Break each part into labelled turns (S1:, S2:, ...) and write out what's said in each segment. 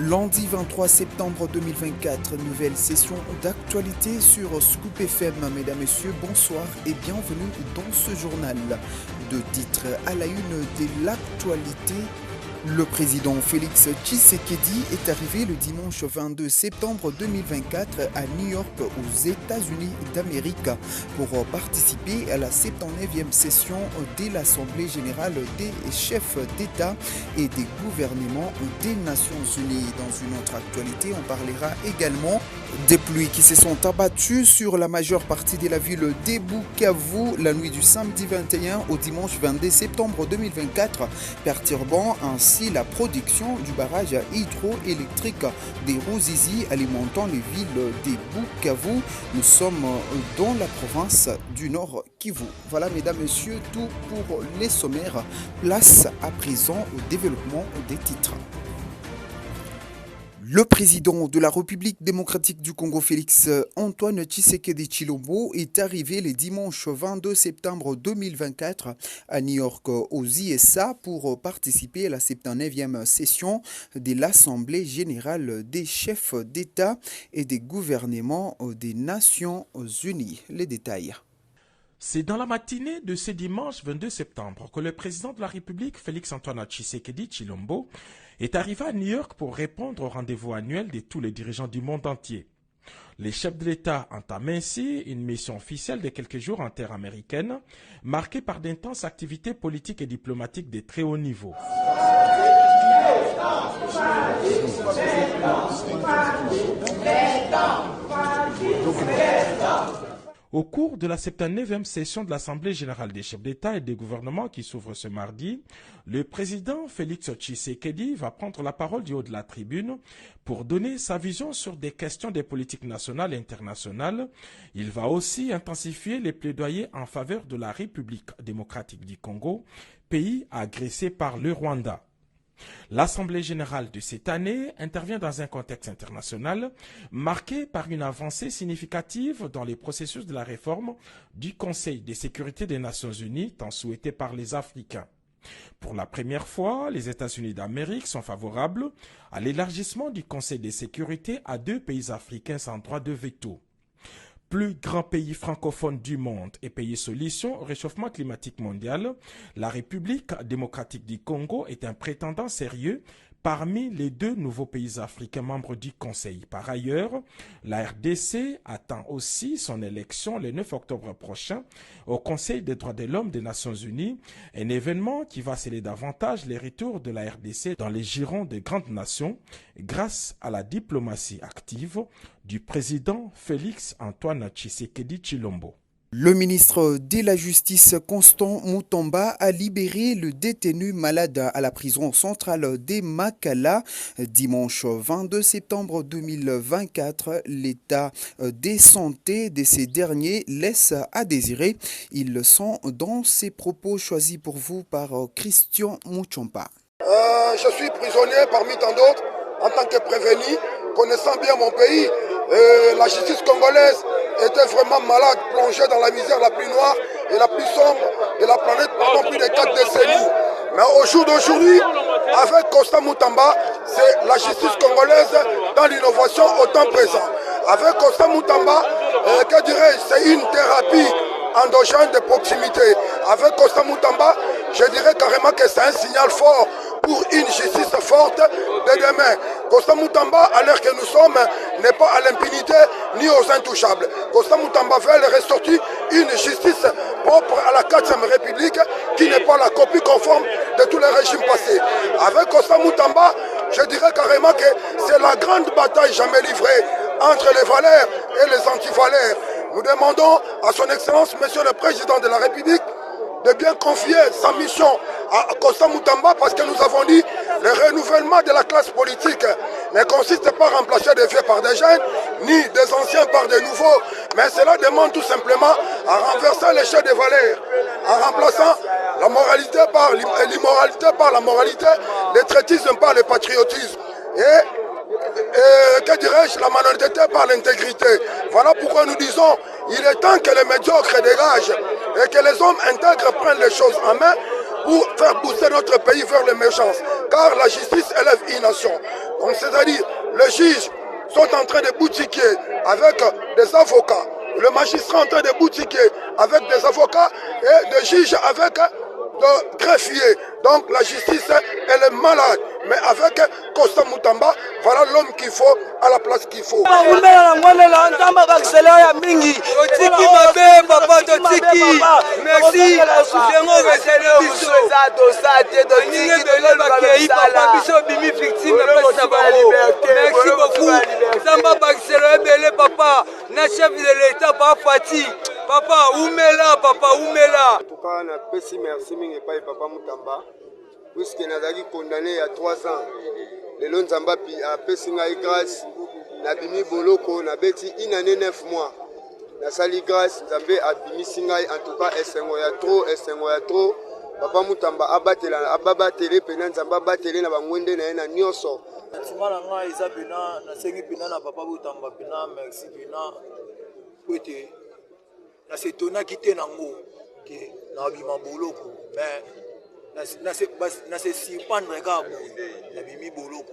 S1: Lundi 23 septembre 2024, nouvelle session d'actualité sur Scoop FM. Mesdames, Messieurs, bonsoir et bienvenue dans ce journal. De titres à la une de l'actualité. Le président Félix Tshisekedi est arrivé le dimanche 22 septembre 2024 à New York aux États-Unis d'Amérique pour participer à la 79e session de l'Assemblée générale des chefs d'État et des gouvernements des Nations Unies. Dans une autre actualité, on parlera également des pluies qui se sont abattues sur la majeure partie de la ville de Bukavu la nuit du samedi 21 au dimanche 22 septembre 2024, perturbant ainsi la production du barrage hydroélectrique des Ruzizi alimentant les villes de Bukavu. Nous sommes dans la province du Nord Kivu. Voilà, mesdames, messieurs, tout pour les sommaires. Place à présent au développement des titres. Le président de la République démocratique du Congo, Félix Antoine Tshisekedi Tshilombo, est arrivé le dimanche 22 septembre 2024 à New York aux USA pour participer à la 79e session de l'Assemblée générale des chefs d'État et des gouvernements des Nations Unies. Les détails.
S2: C'est dans la matinée de ce dimanche 22 septembre que le président de la République, Félix Antoine Tshisekedi Tshilombo, est arrivé à New York pour répondre au rendez-vous annuel de tous les dirigeants du monde entier. Les chefs de l'État entament ainsi une mission officielle de quelques jours en terre américaine, marquée par d'intenses activités politiques et diplomatiques de très haut niveau. Au cours de la 79e session de l'Assemblée générale des chefs d'État et des gouvernements qui s'ouvre ce mardi, le président Félix Tshisekedi va prendre la parole du haut de la tribune pour donner sa vision sur des questions des politiques nationales et internationales. Il va aussi intensifier les plaidoyers en faveur de la République démocratique du Congo, pays agressé par le Rwanda. L'Assemblée générale de cette année intervient dans un contexte international marqué par une avancée significative dans les processus de la réforme du Conseil de sécurité des Nations Unies, tant souhaité par les Africains. Pour la première fois, les États-Unis d'Amérique sont favorables à l'élargissement du Conseil de sécurité à 2 pays africains sans droit de veto. Plus grand pays francophone du monde et pays solution au réchauffement climatique mondial, la République démocratique du Congo est un prétendant sérieux parmi les 2 nouveaux pays africains membres du Conseil. Par ailleurs, la RDC attend aussi son élection le 9 octobre prochain au Conseil des droits de l'homme des Nations Unies, un événement qui va sceller davantage les retours de la RDC dans les girons des grandes nations grâce à la diplomatie active du président Félix Antoine Tshisekedi Tshilombo.
S1: Le ministre de la Justice, Constant Mutamba, a libéré le détenu malade à la prison centrale de Makala. Dimanche 22 septembre 2024, l'état de santé de ces derniers laisse à désirer. Ils sont dans ces propos choisis pour vous par Christian Muchompa.
S3: Je suis prisonnier parmi tant d'autres en tant que prévenu, connaissant bien mon pays. La justice congolaise était vraiment malade, plongée dans la misère la plus noire et la plus sombre de la planète pendant plus de 4 décennies. Mais au jour d'aujourd'hui, avec Constant Mutamba, c'est la justice congolaise dans l'innovation au temps présent. Avec Constant Mutamba, que dirais-je, c'est une thérapie endogène de proximité. Avec Constant Mutamba, je dirais carrément que c'est un signal fort pour une justice forte de demain. Constant Mutamba, à l'heure que nous sommes, n'est pas à l'impunité ni aux intouchables. Constant Mutamba veut ressortir une justice propre à la 4e République qui n'est pas la copie conforme de tous les régimes passés. Avec Constant Mutamba, je dirais carrément que c'est la grande bataille jamais livrée entre les valeurs et les antivaleurs. Nous demandons à son Excellence, Monsieur le Président de la République, de bien confier sa mission à Constant Mutamba parce que nous avons dit le renouvellement de la classe politique ne consiste pas à remplacer des vieux par des jeunes, ni des anciens par des nouveaux, mais cela demande tout simplement à renverser l'échelle des valeurs, en remplaçant la moralité par l'immoralité par la moralité, l'étraitisme par le patriotisme. Et que dirais-je, la malhonnêteté par l'intégrité. Voilà pourquoi nous disons, il est temps que les médiocres dégagent et que les hommes intègres prennent les choses en main pour faire pousser notre pays vers l'émergence. Car la justice élève une nation. Donc c'est-à-dire, les juges sont en train de boutiquer avec des avocats. Le magistrat est en train de boutiquer avec des avocats et des juges avec de greffiers. Donc la justice, elle est malade. Mais avec Constant Moutamba, voilà l'homme qu'il faut à la place qu'il faut.
S4: Papa, oumela. En tout cas, on a péci merci mingi pa papa Moutamba. Puisque nazali condamné il y a 3 ans. Le Nzamba a péci ngai grâce. Na bimi boloko na beti une année 9 mois. Na sali grâce Nzambe a bimi singai en tout cas esengo ya trop. Papa Moutamba ababatele pena Nzamba batele na bangwende na na nyoso.
S5: Simala ngai isa pena na sengi pena na papa Moutamba pena merci pena. Kwete na setona kite nango ke na bima boloko mais na se surprendre kabo na bimi boloko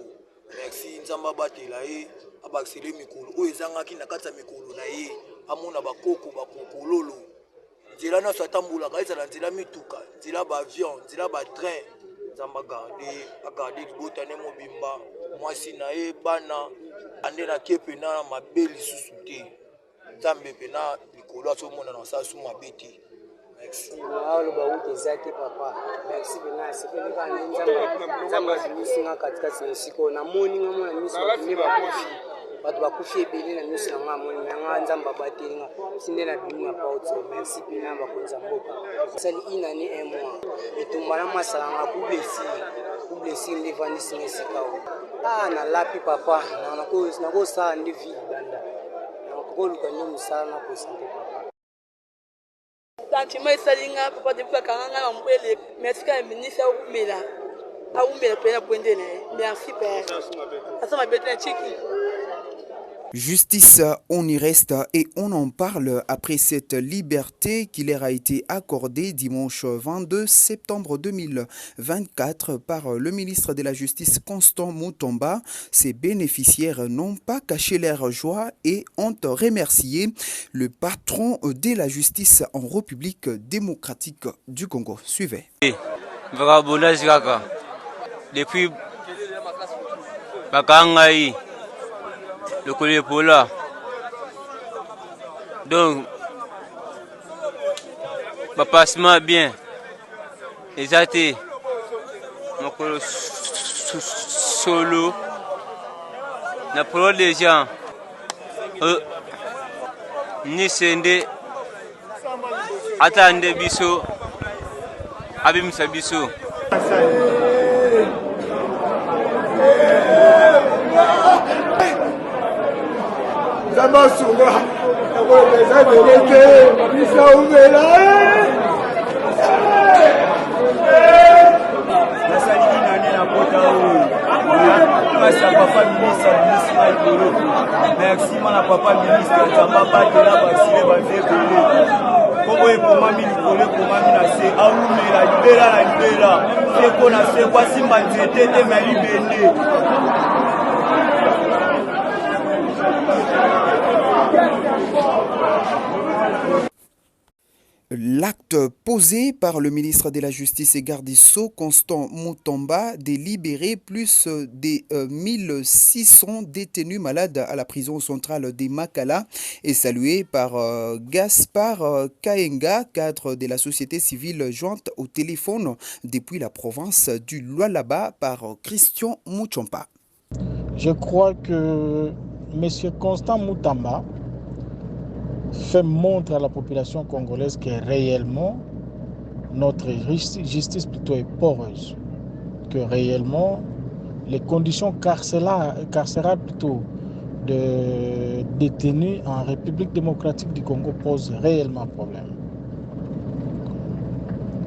S5: merci Nzamba batela e abakisele mikolo o ezangaki na kati ya mikolo na ye amona bakoko bakokololo nzela na satambula kaisa na nzela mituka nzela ba avion nzela ba train Nzamba garde libota ne mobimba mwasi na ye bana ande na kepe na mabeli susute Nzambe pena likolo asomona na sasu mabeti. Merci.
S6: Papa. Merci pena sepele ka Nzamba zisinga katika siko na moni ngamo na miso ne bakufi. Bato bakufi ebele na miso na ngamo na Nzamba batelinga. Sinde na bimi pa otso. Merci pena bakonza mboka. Sali inane un mois. Etumbana masala nga kublesi ndevani singa sikao. Na lapi papa na ko sa ndi vie banda.
S7: Tantima isalinga papa de kanga na mbele merci ka ministre umela pena bwendene merci père asama betena chiki.
S1: Justice, on y reste et on en parle après cette liberté qui leur a été accordée dimanche 22 septembre 2024 par le ministre de la Justice Constant Moutamba. Ces bénéficiaires n'ont pas caché leur joie et ont remercié le patron de la justice en République démocratique du Congo. Suivez.
S8: Depuis Bakangaï, le collier Pola. Donc, passement bien. Et ça a été mon colo solo. La parole des gens. Ni sende. Attendez biso. Abim sabiso.
S4: Zamba sunga, nakueleza deleke, bisa umela. Nasaliki nani na pota huyu. Merci à papa ministre Maïkolo. Merci à papa ministre Zamba batela basile bazebele. Kobo e pomami likole pomami na se aumela libera. Seko na se kwa simba nzete te mali bende.
S1: L'acte posé par le ministre de la Justice et garde des Sceaux, Constant Moutamba, de libérer plus de 1600 détenus malades à la prison centrale de Makala est salué par Gaspard Kaenga, cadre de la société civile jointe au téléphone depuis la province du Lualaba par Christian Moutchompa.
S9: Je crois que M. Constant Moutamba fait montre à la population congolaise que réellement notre justice plutôt est poreuse, que réellement les conditions carcérales plutôt de détenus en République démocratique du Congo posent réellement problème.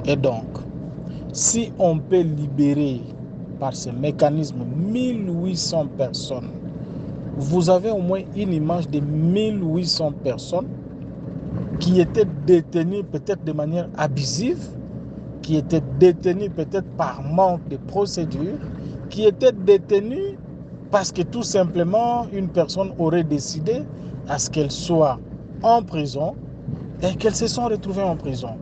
S9: Et donc, si on peut libérer par ce mécanisme 1800 personnes, vous avez au moins une image de 1800 personnes qui étaient détenues peut-être de manière abusive, qui étaient détenus peut-être par manque de procédure, qui étaient détenus parce que tout simplement une personne aurait décidé à ce qu'elle soit en prison et qu'elles se sont retrouvées en prison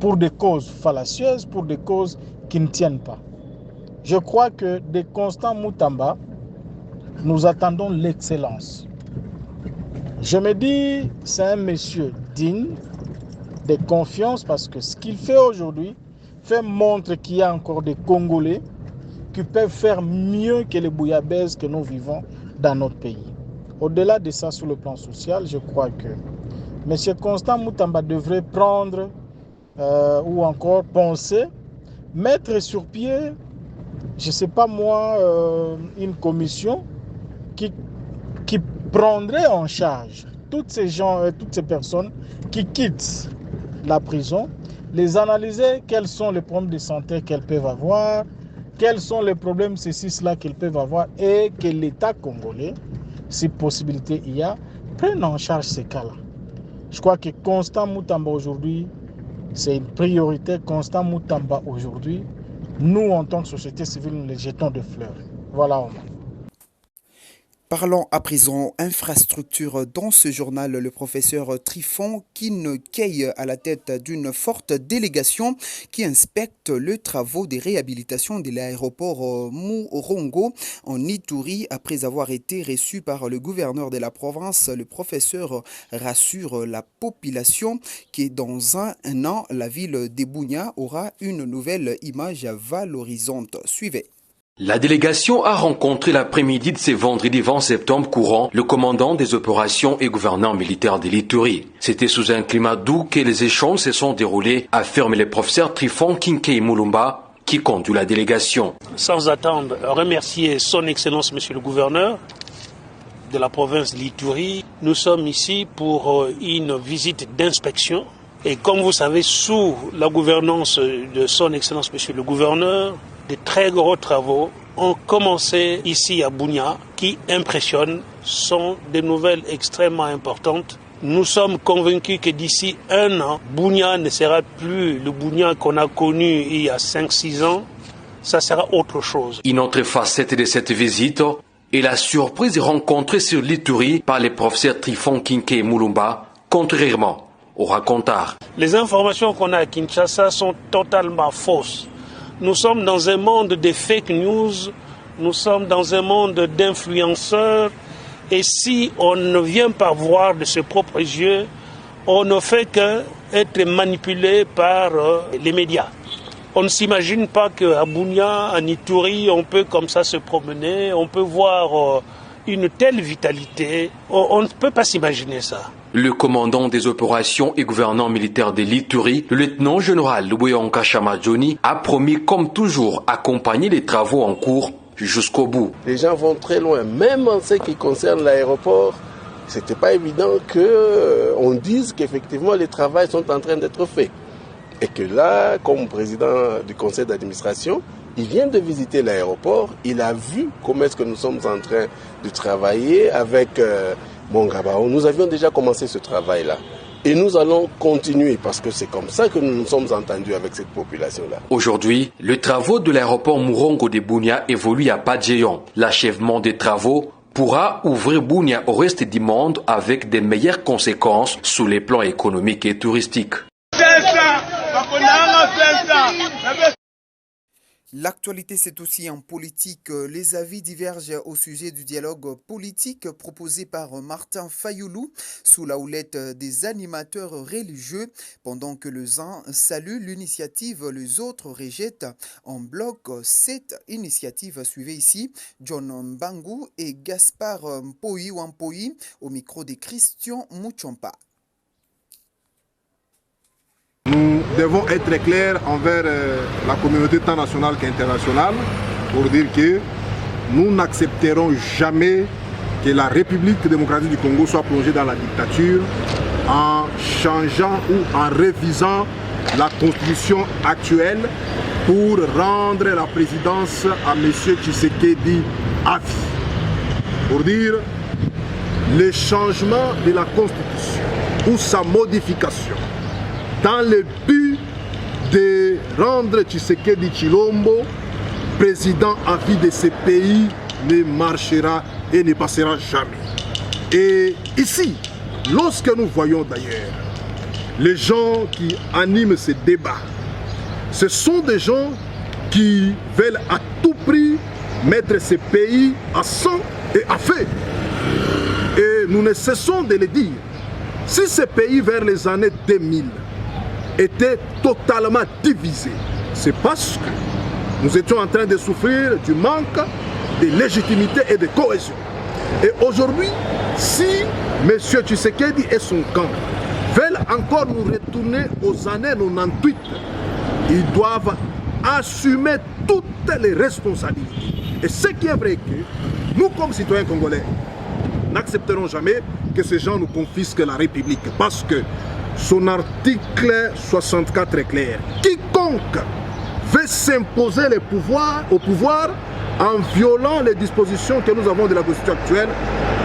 S9: pour des causes fallacieuses, pour des causes qui ne tiennent pas. Je crois que de Constant Moutamba, nous attendons l'excellence. Je me dis, c'est un monsieur digne de confiance parce que ce qu'il fait aujourd'hui montre qu'il y a encore des Congolais qui peuvent faire mieux que les bouillabaisse que nous vivons dans notre pays. Au-delà de ça, sur le plan social, je crois que M. Constant Moutamba devrait prendre ou encore penser, mettre sur pied, je ne sais pas moi, une commission qui prendrait en charge toutes ces gens, toutes ces personnes qui quittent la prison, les analyser, quels sont les problèmes de santé qu'elles peuvent avoir, quels sont les problèmes, ceci, cela qu'ils peuvent avoir, et que l'État congolais, si possibilité il y a, prenne en charge ces cas-là. Je crois que Constant Moutamba aujourd'hui, c'est une priorité. Constant Moutamba aujourd'hui, nous en tant que société civile, nous les jetons de fleurs. Voilà au moins.
S1: Parlons à présent infrastructure. Dans ce journal, le professeur Trifon Kinkei à la tête d'une forte délégation qui inspecte les travaux de réhabilitation de l'aéroport Murongo en Ituri. Après avoir été reçu par le gouverneur de la province, le professeur rassure la population que dans un an, la ville de Bunia aura une nouvelle image valorisante. Suivez.
S10: La délégation a rencontré l'après-midi de ce vendredi 20 septembre courant le commandant des opérations et gouverneur militaire de l'Ituri. C'était sous un climat doux que les échanges se sont déroulés, affirme le professeur Trifon Kinkei Mulumba, qui conduit la délégation.
S11: Sans attendre, remercier son Excellence Monsieur le gouverneur de la province de l'Ituri. Nous sommes ici pour une visite d'inspection. Et comme vous savez, sous la gouvernance de son Excellence Monsieur le gouverneur, de très gros travaux ont commencé ici à Bunia qui impressionnent, sont des nouvelles extrêmement importantes. Nous sommes convaincus que d'ici un an, Bunia ne sera plus le Bunia qu'on a connu il y a 5-6 ans, ça sera autre chose.
S10: Une autre facette de cette visite est la surprise rencontrée sur l'Ituri par le professeur Trifon Kinkei Mulumba, contrairement au racontard.
S11: Les informations qu'on a à Kinshasa sont totalement fausses. Nous sommes dans un monde de fake news, nous sommes dans un monde d'influenceurs et si on ne vient pas voir de ses propres yeux, on ne fait qu'être manipulé par les médias. On ne s'imagine pas qu'à Bunia, en Ituri, on peut comme ça se promener, on peut voir une telle vitalité, on ne peut pas s'imaginer ça.
S10: Le commandant des opérations et gouverneur militaire de l'Ituri, le lieutenant-général Louéonka Chamadjoni, a promis comme toujours accompagner les travaux en cours jusqu'au bout.
S12: Les gens vont très loin, même en ce qui concerne l'aéroport. C'était pas évident qu'on dise qu'effectivement les travaux sont en train d'être faits. Et que là, comme président du conseil d'administration, il vient de visiter l'aéroport, il a vu comment est-ce que nous sommes en train de travailler avec Mongabao. Nous avions déjà commencé ce travail-là. Et nous allons continuer parce que c'est comme ça que nous nous sommes entendus avec cette population-là.
S10: Aujourd'hui, les travaux de l'aéroport Murongo de Bunia évoluent à pas de géant. L'achèvement des travaux pourra ouvrir Bunia au reste du monde avec des meilleures conséquences sur les plans économiques et touristiques.
S1: L'actualité, c'est aussi en politique. Les avis divergent au sujet du dialogue politique proposé par Martin Fayoulou sous la houlette des animateurs religieux. Pendant que les uns saluent l'initiative, les autres rejettent en bloc cette initiative. Suivez ici John Mbangu et Gaspard Mpoi Wampoi au micro de Christian Mouchompa.
S13: Nous devons être clairs envers la communauté tant nationale qu'internationale pour dire que nous n'accepterons jamais que la République démocratique du Congo soit plongée dans la dictature en changeant ou en révisant la constitution actuelle pour rendre la présidence à M. Tshisekedi à vie. Pour dire le changement de la constitution ou sa modification dans le but de rendre Tshisekedi Tshilombo président à vie de ce pays ne marchera et ne passera jamais. Et ici, lorsque nous voyons d'ailleurs les gens qui animent ces débats, ce sont des gens qui veulent à tout prix mettre ce pays à sang et à feu. Et nous ne cessons de le dire. Si ce pays vers les années 2000 était totalement divisé, c'est parce que nous étions en train de souffrir du manque de légitimité et de cohésion. Et aujourd'hui, si M. Tshisekedi et son camp veulent encore nous retourner aux années 98, ils doivent assumer toutes les responsabilités. Et ce qui est vrai que nous, comme citoyens congolais, n'accepterons jamais que ces gens nous confisquent la République, parce que son article 64 est clair. Quiconque veut s'imposer au pouvoir en violant les dispositions que nous avons de la Constitution actuelle,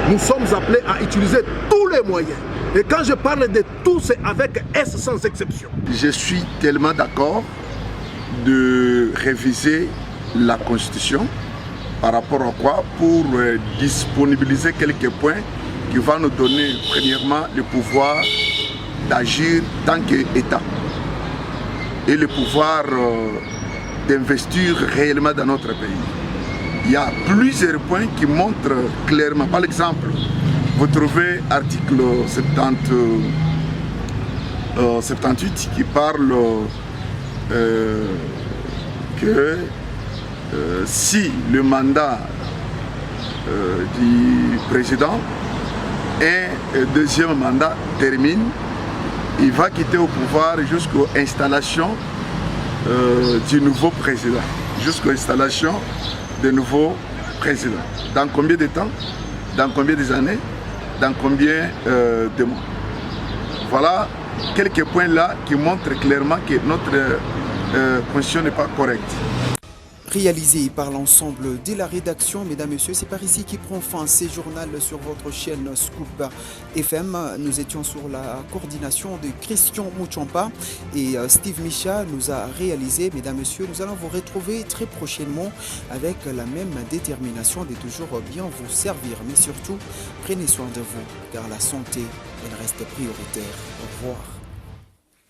S13: nous sommes appelés à utiliser tous les moyens. Et quand je parle de tout, c'est avec S sans exception.
S14: Je suis tellement d'accord de réviser la Constitution. Par rapport à quoi? Pour disponibiliser quelques points qui vont nous donner premièrement le pouvoir d'agir tant qu'État et le pouvoir d'investir réellement dans notre pays. Il y a plusieurs points qui montrent clairement. Par exemple, vous trouvez article 78 qui parle que si le mandat du président et le deuxième mandat termine, il va quitter au pouvoir jusqu'à l'installation du nouveau président, jusqu'à l'installation du nouveau président. Dans combien de temps? Dans combien d'années? Dans combien de mois? Voilà quelques points là qui montrent clairement que notre constitution n'est pas correcte.
S1: Réalisé par l'ensemble de la rédaction, mesdames et messieurs, c'est par ici qui prend fin ces journaux sur votre chaîne Scoop FM. Nous étions sur la coordination de Christian Mouchampa et Steve Micha nous a réalisé. Mesdames et messieurs, nous allons vous retrouver très prochainement avec la même détermination de toujours bien vous servir. Mais surtout, prenez soin de vous car la santé, elle reste prioritaire. Au revoir.